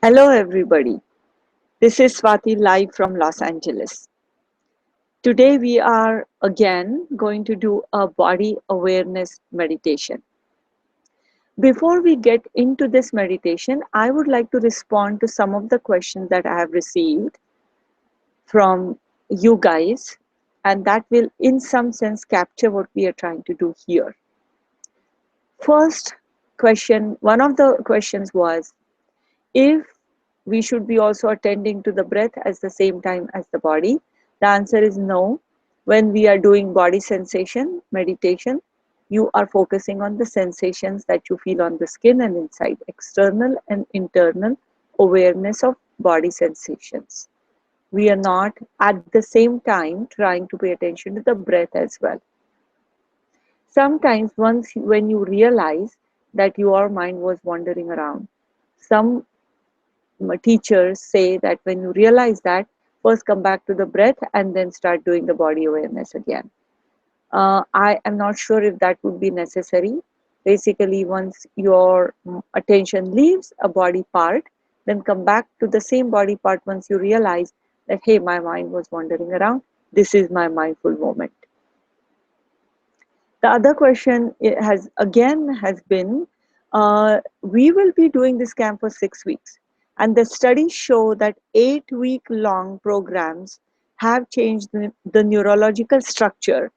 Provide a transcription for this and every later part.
Hello everybody, this is Swati live from Los Angeles. Today we are again going to do a body awareness meditation. Before we get into this meditation, I would like to respond to some of the questions that I have received from you guys, and that will in some sense capture what we are trying to do here. First question, one of the questions was if we should be also attending to the breath at the same time as the body. The answer is no. When we are doing body sensation meditation, you are focusing on the sensations that you feel on the skin and inside, external and internal awareness of body sensations. We are not at the same time trying to pay attention to the breath as well. Sometimes when you realize that your mind was wandering around, some teachers say that when you realize that, first come back to the breath and then start doing the body awareness again. I am not sure if that would be necessary. Basically, once your attention leaves a body part, then come back to the same body part once you realize that, hey, my mind was wandering around. This is my mindful moment. The other question has been, we will be doing this camp for 6 weeks, and the studies show that 8-week long programs have changed the neurological structure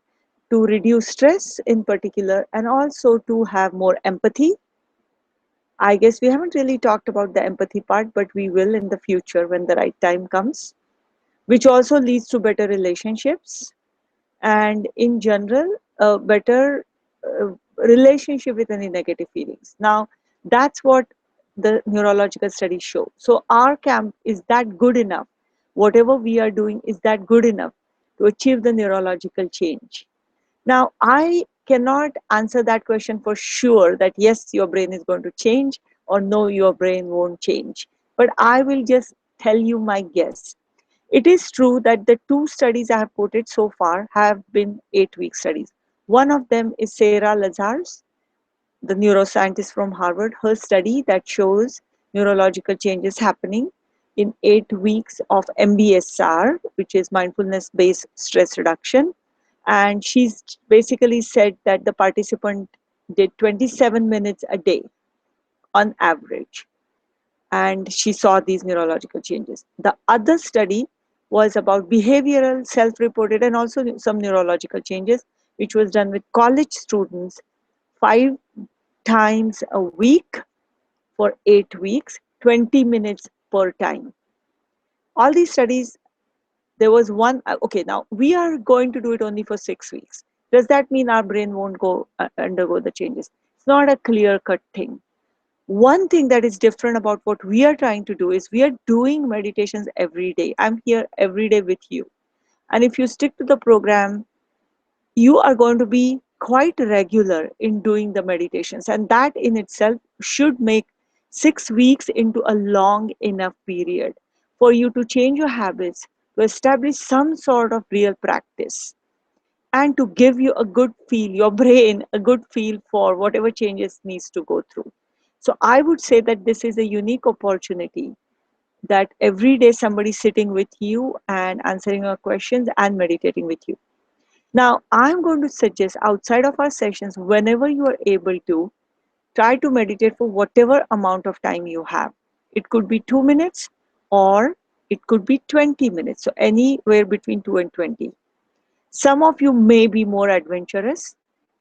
to reduce stress in particular, and also to have more empathy. I guess we haven't really talked about the empathy part, but we will in the future when the right time comes, which also leads to better relationships and in general a better relationship with any negative feelings. Now that's what the neurological studies show. So our camp is that good enough, whatever we are doing is that good enough to achieve the neurological change. Now I cannot answer that question for sure that yes, your brain is going to change, or no, your brain won't change, but I will just tell you my guess. It is true that the two studies I have quoted so far have been 8-week studies. One of them is Sarah Lazar's, the neuroscientist from Harvard, her study that shows neurological changes happening in 8 weeks of MBSR, which is mindfulness based stress reduction. And she's basically said that the participant did 27 minutes a day on average, and she saw these neurological changes. The other study was about behavioral, self-reported, and also some neurological changes, which was done with college students 5 times a week for 8 weeks, 20 minutes per time. All these studies, there was one, okay, now we are going to do it only for 6 weeks. Does that mean our brain won't undergo the changes? It's not a clear-cut thing. One thing that is different about what we are trying to do is we are doing meditations every day. I'm here every day with you. And if you stick to the program, you are going to be quite regular in doing the meditations. And that in itself should make 6 weeks into a long enough period for you to change your habits, to establish some sort of real practice, and to give you a good feel, your brain, a good feel for whatever changes needs to go through. So I would say that this is a unique opportunity that every day somebody sitting with you and answering your questions and meditating with you. Now, I'm going to suggest outside of our sessions, whenever you are able to, try to meditate for whatever amount of time you have. It could be 2 minutes or it could be 20 minutes. So anywhere between 2 and 20. Some of you may be more adventurous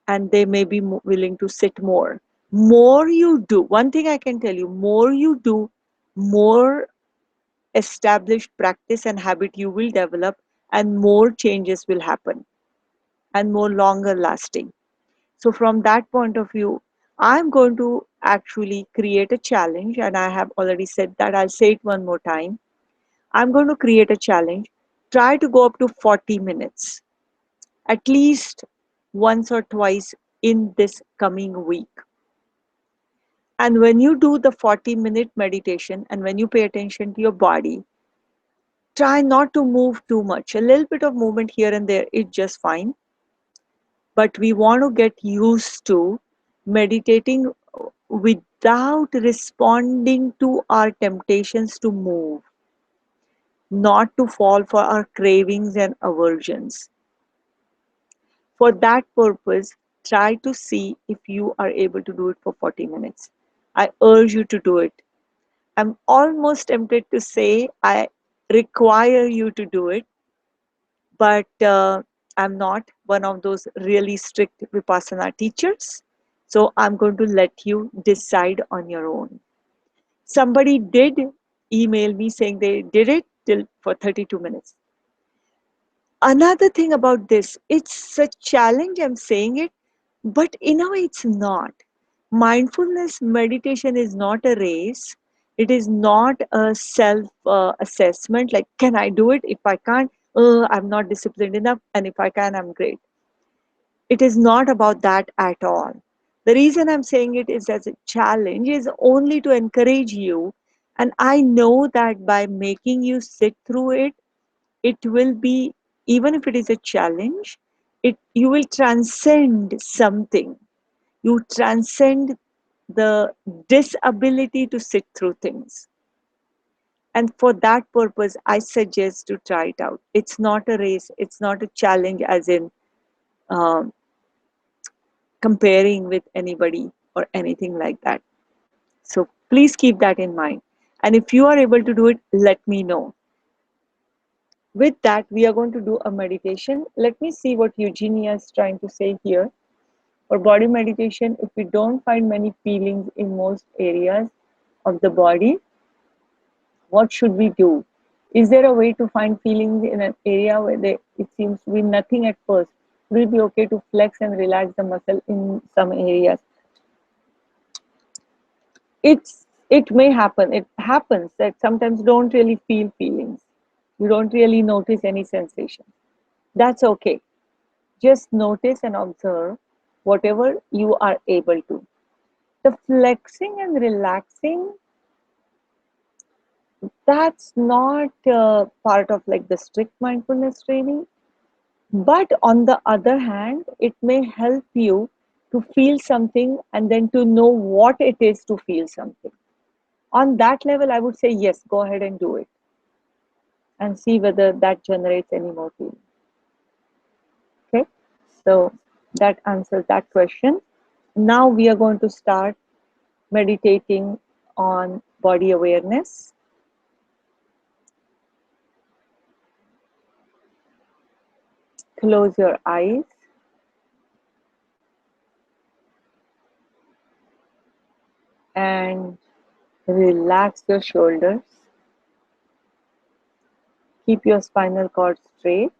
and they may be willing to sit more. More you do, one thing I can tell you, more you do, more established practice and habit you will develop, and more changes will happen and more longer lasting. So from that point of view, I'm going to actually create a challenge, and I have already said that. I'll say it one more time. I'm going to create a challenge. Try to go up to 40 minutes, at least once or twice in this coming week. And when you do the 40-minute meditation and when you pay attention to your body, try not to move too much. A little bit of movement here and there is just fine. But we want to get used to meditating without responding to our temptations to move, not to fall for our cravings and aversions. For that purpose, try to see if you are able to do it for 40 minutes. I urge you to do it. I'm almost tempted to say I require you to do it, but I'm not one of those really strict Vipassana teachers. So I'm going to let you decide on your own. Somebody did email me saying they did it till for 32 minutes. Another thing about this, it's a challenge, I'm saying it, but in a way it's not. Mindfulness meditation is not a race. It is not a self assessment like, can I do it? If I can't, I'm not disciplined enough. And if I can, I'm great. It is not about that at all. The reason I'm saying it is as a challenge is only to encourage you. And I know that by making you sit through it, it will be, even if it is a challenge, you will transcend something. You transcend the disability to sit through things. And for that purpose, I suggest to try it out. It's not a race, it's not a challenge, as in um, comparing with anybody or anything like that. So please keep that in mind. And if you are able to do it, let me know. With that, we are going to do a meditation. Let me see what Eugenia is trying to say here. For body meditation, if we don't find many feelings in most areas of the body, what should we do? Is there a way to find feelings in an area where it seems to be nothing at first? Will it be okay to flex and relax the muscle in some areas? It may happen. It happens that sometimes don't really feel feelings. You don't really notice any sensation. That's okay. Just notice and observe whatever you are able to. The flexing and relaxing, that's not part of like the strict mindfulness training. But on the other hand, it may help you to feel something and then to know what it is to feel something. On that level, I would say yes, go ahead and do it and see whether that generates any more feeling. Okay, so that answers that question. Now we are going to start meditating on body awareness. Close your eyes and relax your shoulders. Keep your spinal cord straight.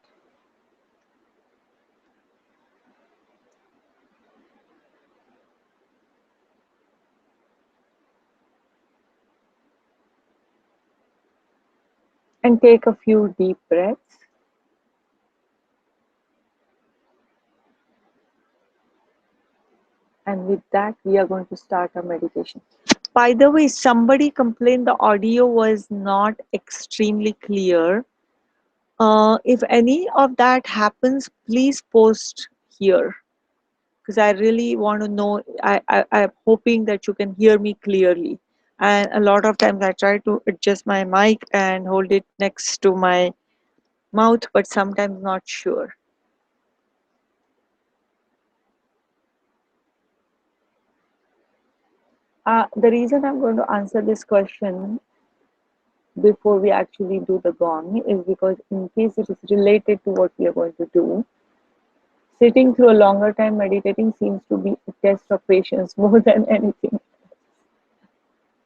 And take a few deep breaths. And with that, we are going to start our meditation. By the way, somebody complained the audio was not extremely clear. If any of that happens, please post here because I really want to know. I'm hoping that you can hear me clearly. And a lot of times I try to adjust my mic and hold it next to my mouth, but sometimes not sure. The reason I'm going to answer this question before we actually do the gong is because in case it is related to what we are going to do, sitting through a longer time meditating seems to be a test of patience more than anything.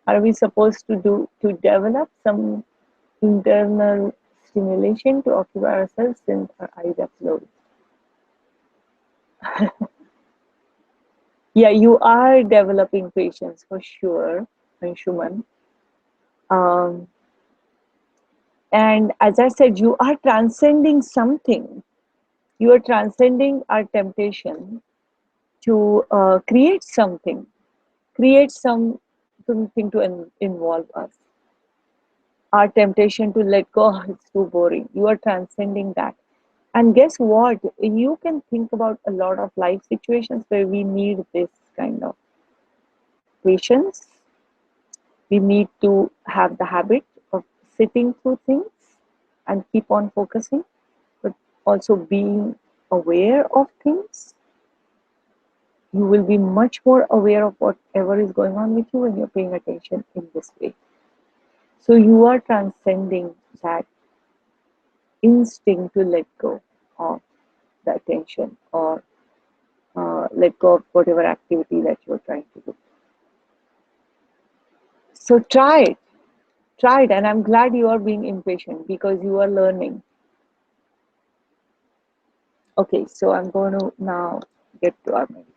Are we supposed to develop some internal stimulation to occupy ourselves since our eyes are closed? Yeah, you are developing patience for sure, Anshuman. Um, and as I said, you are transcending something. You are transcending our temptation to create something to involve us. Our temptation to let go, "Oh, it's too boring." You are transcending that. And guess what? You can think about a lot of life situations where we need this kind of patience. We need to have the habit of sitting through things and keep on focusing, but also being aware of things. You will be much more aware of whatever is going on with you when you're paying attention in this way. So you are transcending that instinct to let go of the attention, or let go of whatever activity that you're trying to do. So try it, and I'm glad you are being impatient because you are learning. Okay, so I'm going to now get to our meditation.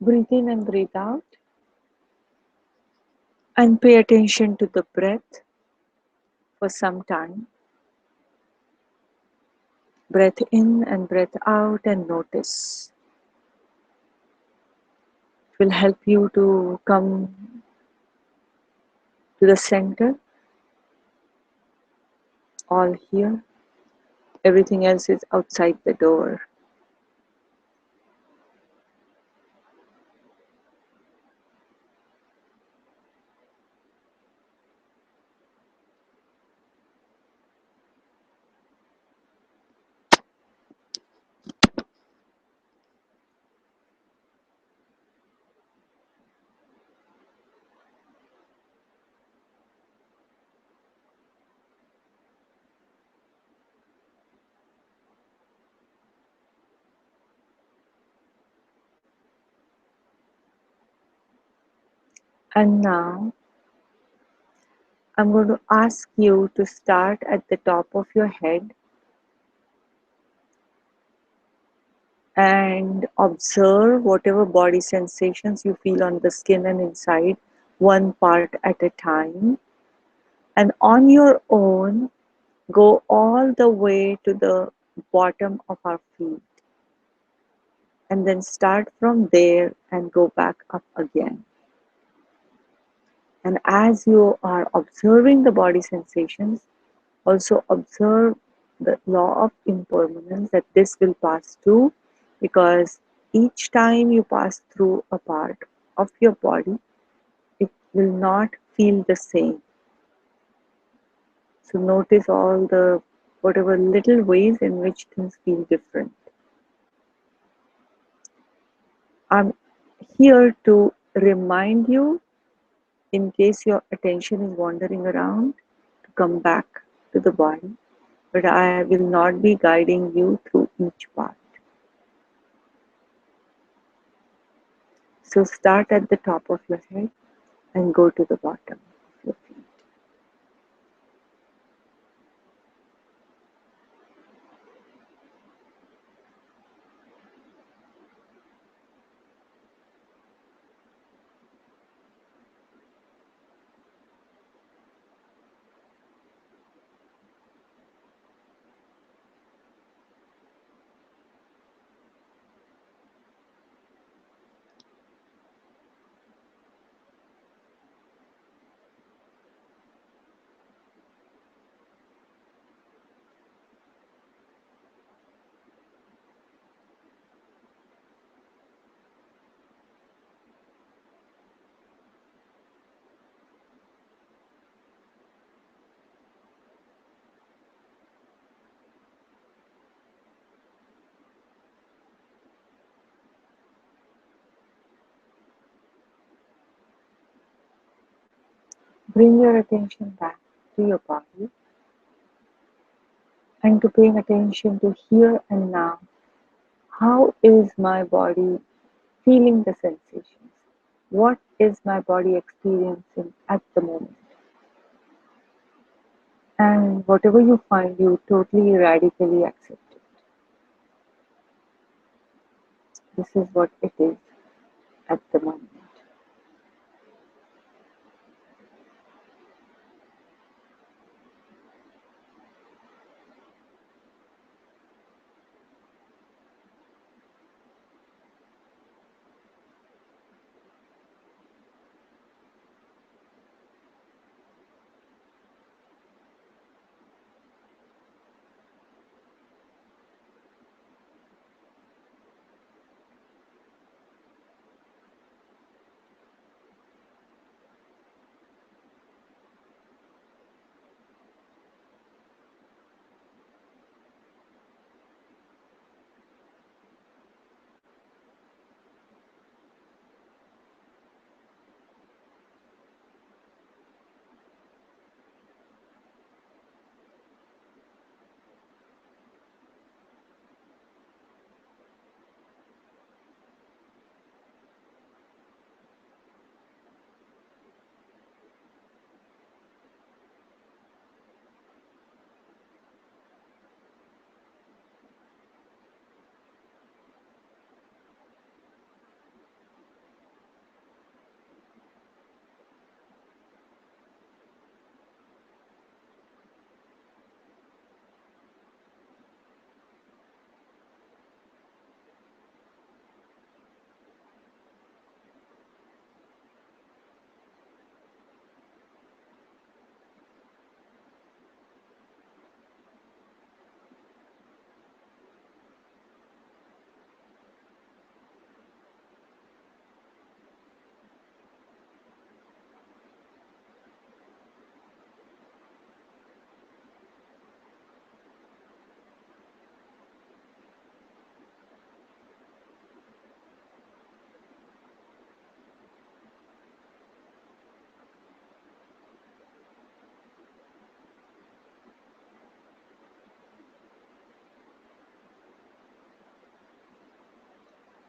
Breathe in and breathe out, and pay attention to the breath for some time. Breath in and breath out, and notice. It will help you to come to the center, all here. Everything else is outside the door. And now I'm going to ask you to start at the top of your head and observe whatever body sensations you feel on the skin and inside, one part at a time. And on your own, go all the way to the bottom of our feet. And then start from there and go back up again. And as you are observing the body sensations, also observe the law of impermanence, that this will pass too, because each time you pass through a part of your body, it will not feel the same. So notice all the whatever little ways in which things feel different. I'm here to remind you, in case your attention is wandering around, to come back to the body, but I will not be guiding you through each part. So start at the top of your head and go to the bottom of your feet. Bring your attention back to your body and to paying attention to here and now. How is my body feeling the sensations? What is my body experiencing at the moment? And whatever you find, you totally radically accept it. This is what it is at the moment.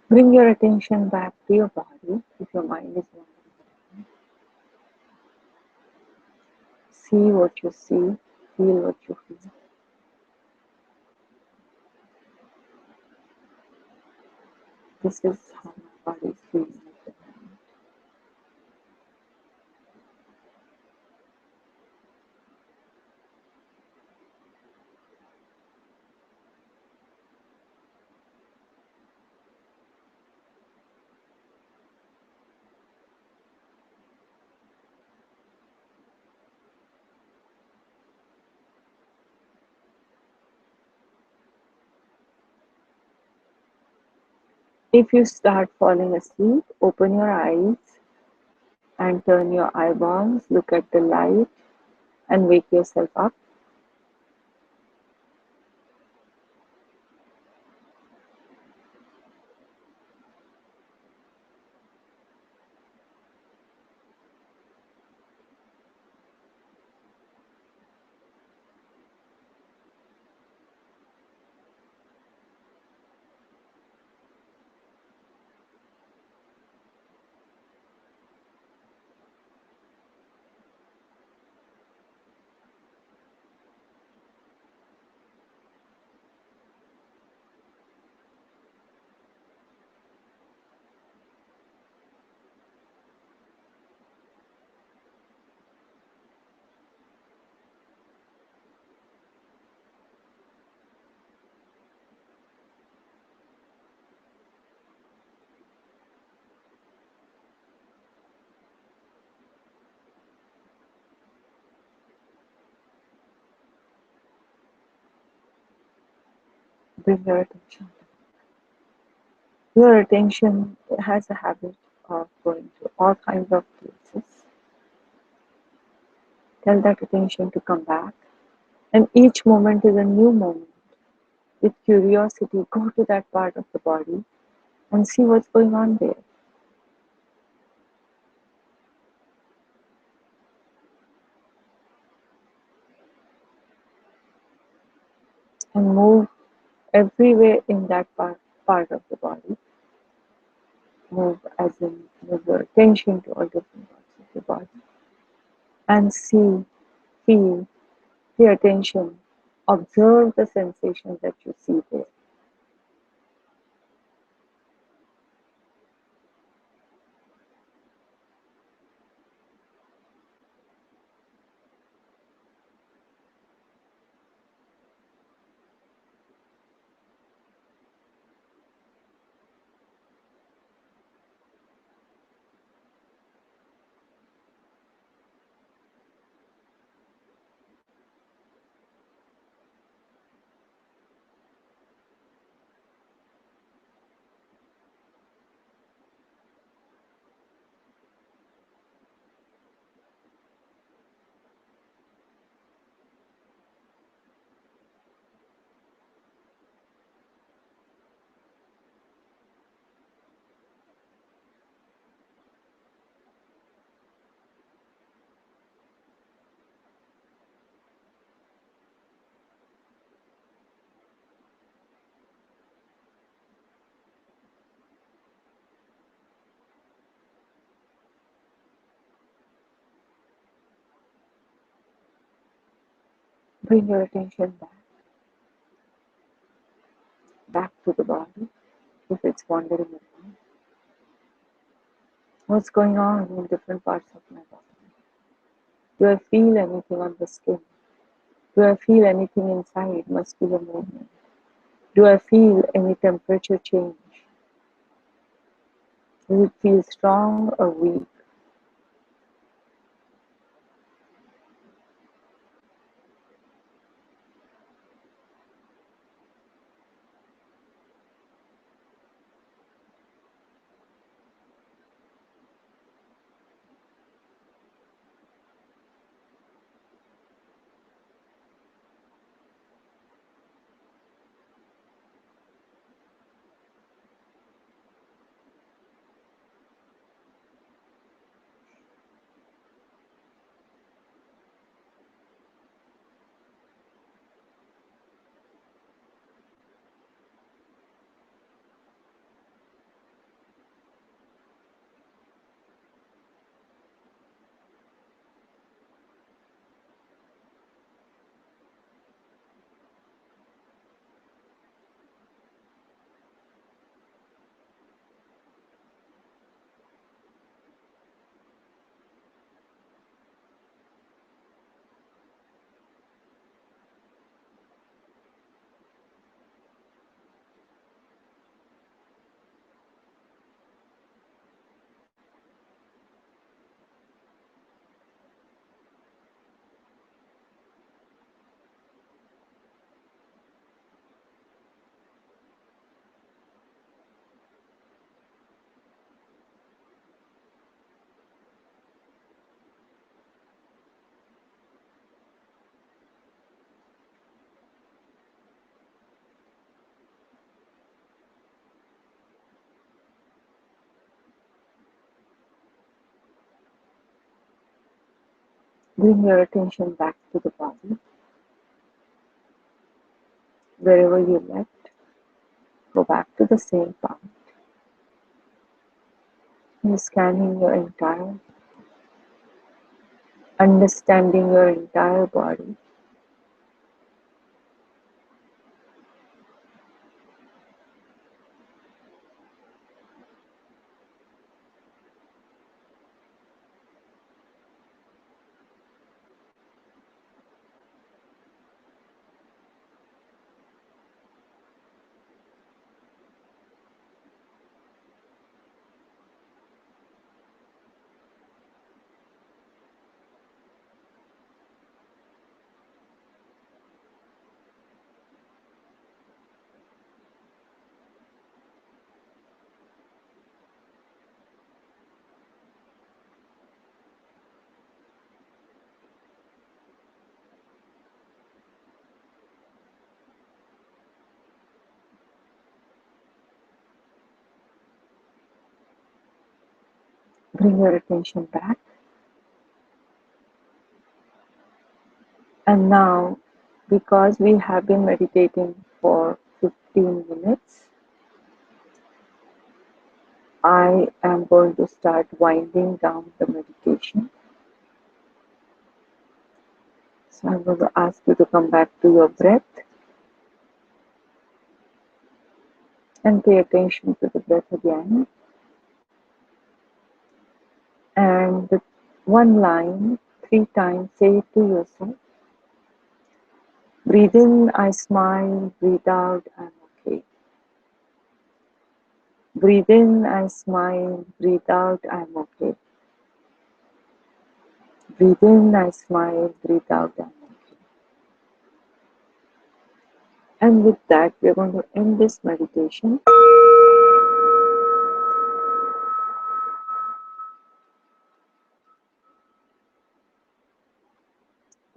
Bring your attention back to your body if your mind is wandering. See what you see, feel what you feel. This is how my body is feeling at the moment. If you start falling asleep, open your eyes and turn your eyeballs, look at the light and wake yourself up. Bring your attention. Your attention has a habit of going to all kinds of places. Tell that attention to come back. And each moment is a new moment. With curiosity, go to that part of the body and see what's going on there. And move everywhere in that part of the body. Move as in move your attention to all different parts of the body. And see, feel, pay attention. Observe the sensations that you see there. Bring your attention back to the body if it's wandering around. What's going on in different parts of my body? Do I feel anything on the skin? Do I feel anything inside? Muscular movement. Do I feel any temperature change? Does it feel strong or weak? Bring your attention back to the body. Wherever you left, go back to the same point. You're scanning your entire, understanding your entire body. Bring your attention back. And now, because we have been meditating for 15 minutes, I am going to start winding down the meditation. So I'm going to ask you to come back to your breath and pay attention to the breath again. And the one line, 3 times, say it to yourself. Breathe in, I smile. Breathe out, I'm okay. Breathe in, I smile. Breathe out, I'm okay. Breathe in, I smile. Breathe out, I'm okay. And with that, we're going to end this meditation.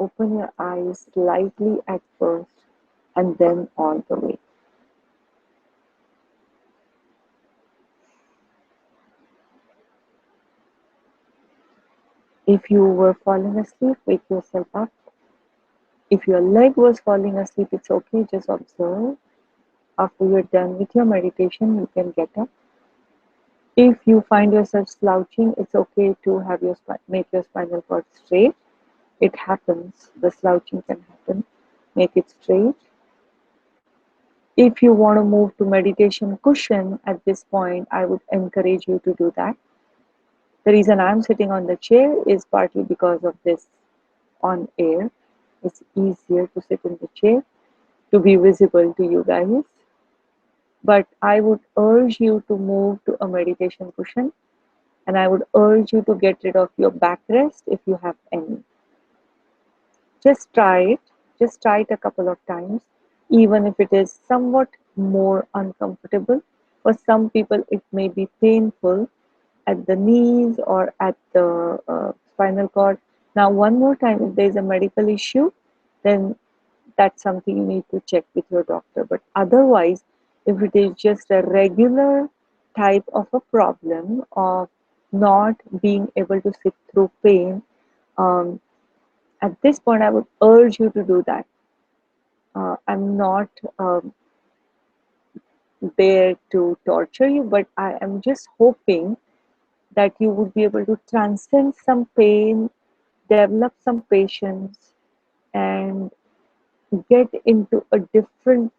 Open your eyes slightly at first and then all the way. If you were falling asleep, wake yourself up. If your leg was falling asleep, it's okay, just observe. After you're done with your meditation, you can get up. If you find yourself slouching, it's okay to have make your spinal cord straight. It happens, the slouching can happen. make it straight. If you want to move to meditation cushion at this point, I would encourage you to do that. The reason I'm sitting on the chair is partly because of this on air. It's easier to sit in the chair to be visible to you guys. But I would urge you to move to a meditation cushion, and I would urge you to get rid of your backrest if you have any. Just try it. Just try it a couple of times, even if it is somewhat more uncomfortable. For some people, it may be painful at the knees or at the spinal cord. Now, one more time, if there is a medical issue, then that's something you need to check with your doctor. But otherwise, if it is just a regular type of a problem of not being able to sit through pain, um, at this point, I would urge you to do that. I'm not there to torture you, but I am just hoping that you would be able to transcend some pain, develop some patience, and get into a different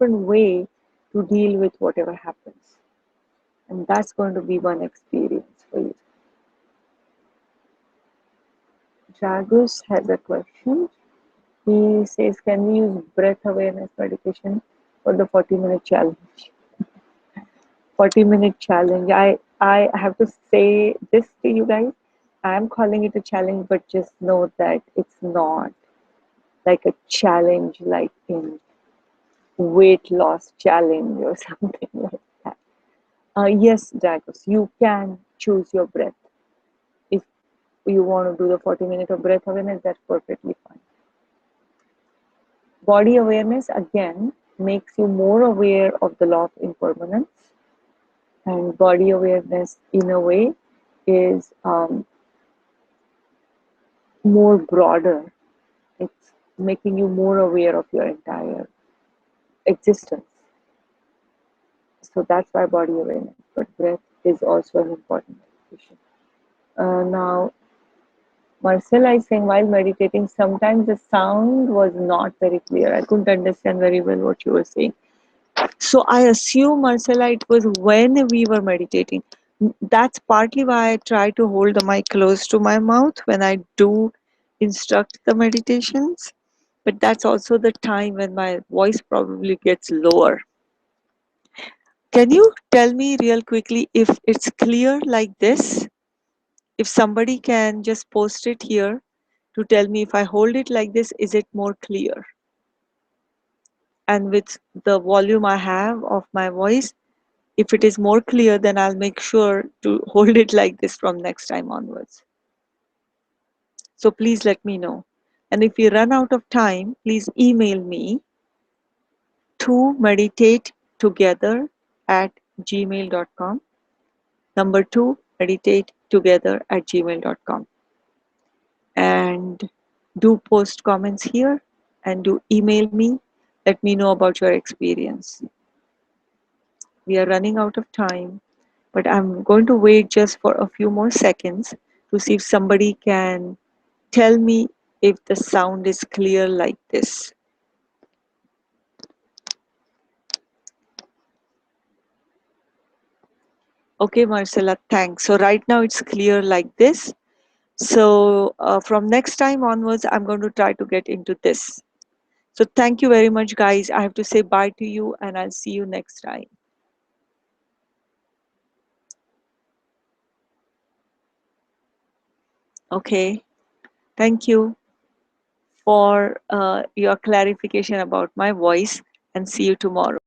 way to deal with whatever happens. And that's going to be one experience for you. Jagus has a question. He says, can we use breath awareness meditation for the 40-minute challenge? 40-minute challenge. I have to say this to you guys. I'm calling it a challenge, but just know that it's not like a challenge like in weight loss challenge or something like that. Yes, Dragos, you can choose your breath. If you want to do the 40 minutes of breath awareness, that's perfectly fine. Body awareness, again, makes you more aware of the law of impermanence. And body awareness, in a way, is more broader. It's making you more aware of your entire existence. So that's why body awareness. But breath is also an important issue. Now, Marcella is saying while meditating, sometimes the sound was not very clear. I couldn't understand very well what you were saying. So I assume, Marcella, it was when we were meditating. That's partly why I try to hold the mic close to my mouth when I do instruct the meditations. But that's also the time when my voice probably gets lower. Can you tell me real quickly if it's clear like this? If somebody can just post it here to tell me if I hold it like this, is it more clear? And with the volume I have of my voice, if it is more clear, then I'll make sure to hold it like this from next time onwards. So please let me know. And if you run out of time, please email me to meditatetogether@gmail.com. Number 2, meditatetogether@gmail.com. And do post comments here and do email me. Let me know about your experience. We are running out of time, but I'm going to wait just for a few more seconds to see if somebody can tell me if the sound is clear like this. Okay, Marcella, thanks. So right now it's clear like this. So from next time onwards, I'm going to try to get into this. So thank you very much, guys. I have to say bye to you, and I'll see you next time. Okay, thank you for your clarification about my voice, and see you tomorrow.